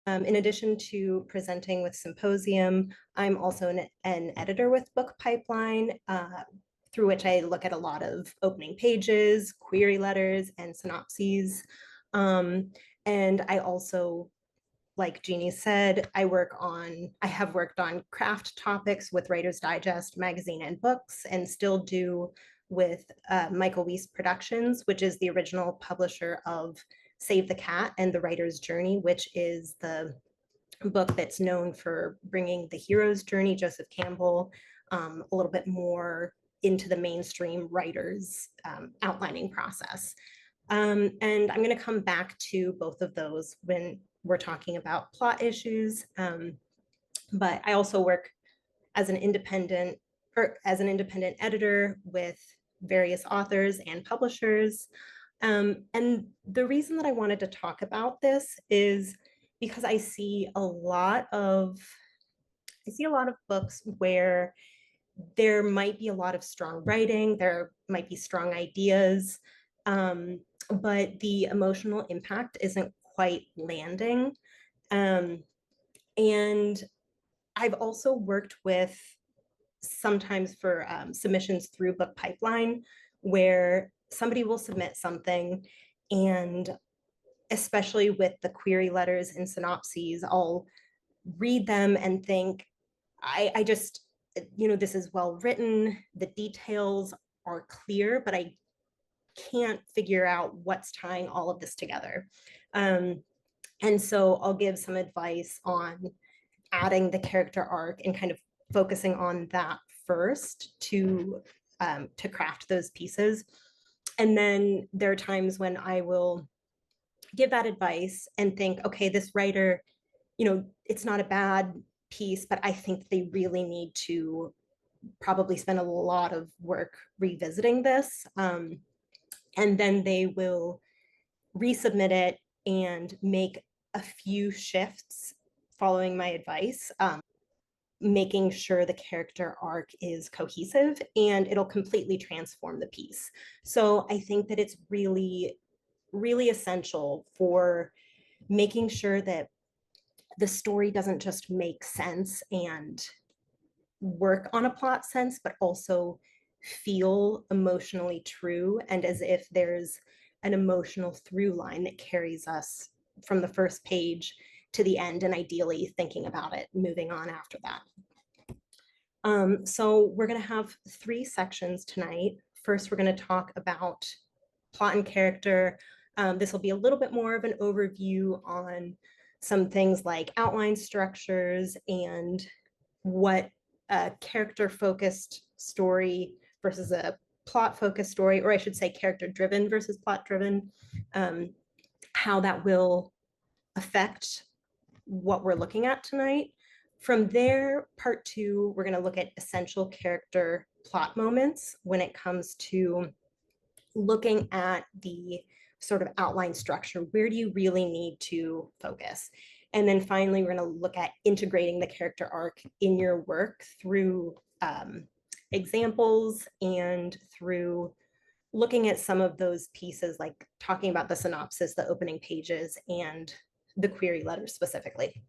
In addition to presenting with Symposium, I'm also an editor with Book Pipeline, through which I look at a lot of opening pages, query letters, and synopses. And I also, like Jeannie said, I have worked on craft topics with Writer's Digest magazine and books, and still do with Michael Weiss Productions, which is the original publisher of Save the Cat and The Writer's Journey, which is the book that's known for bringing the hero's journey, Joseph Campbell, a little bit more into the mainstream writer's outlining process. And I'm going to come back to both of those when we're talking about plot issues. But I also work as an independent editor with various authors and publishers. And the reason that I wanted to talk about this is because I see a lot of books where there might be a lot of strong writing, there might be strong ideas, but the emotional impact isn't quite landing. Um, and I've also worked with sometimes for submissions through Book Pipeline, where somebody will submit something, and especially with the query letters and synopses, I'll read them and think, I just, this is well written, the details are clear, but I can't figure out what's tying all of this together. And so I'll give some advice on adding the character arc and kind of focusing on that first to craft those pieces. And then there are times when I will give that advice and think, okay, this writer, it's not a bad piece, but I think they really need to probably spend a lot of work revisiting this. And then they will resubmit it and make a few shifts following my advice, making sure the character arc is cohesive, and it'll completely transform the piece. So I think that it's really, really essential for making sure that the story doesn't just make sense and work on a plot sense, but also feel emotionally true and as if there's an emotional through line that carries us from the first page to the end, and ideally thinking about it moving on after that. So we're going to have 3 sections tonight. First, we're going to talk about plot and character. This will be a little bit more of an overview on some things like outline structures and what a character-focused story versus a plot-focused story, or I should say character-driven versus plot-driven, how that will affect what we're looking at tonight. From there, part 2, we're going to look at essential character plot moments when it comes to looking at the sort of outline structure. Where do you really need to focus? And then finally, we're going to look at integrating the character arc in your work through examples and through looking at some of those pieces, like talking about the synopsis, the opening pages, and the query letters specifically.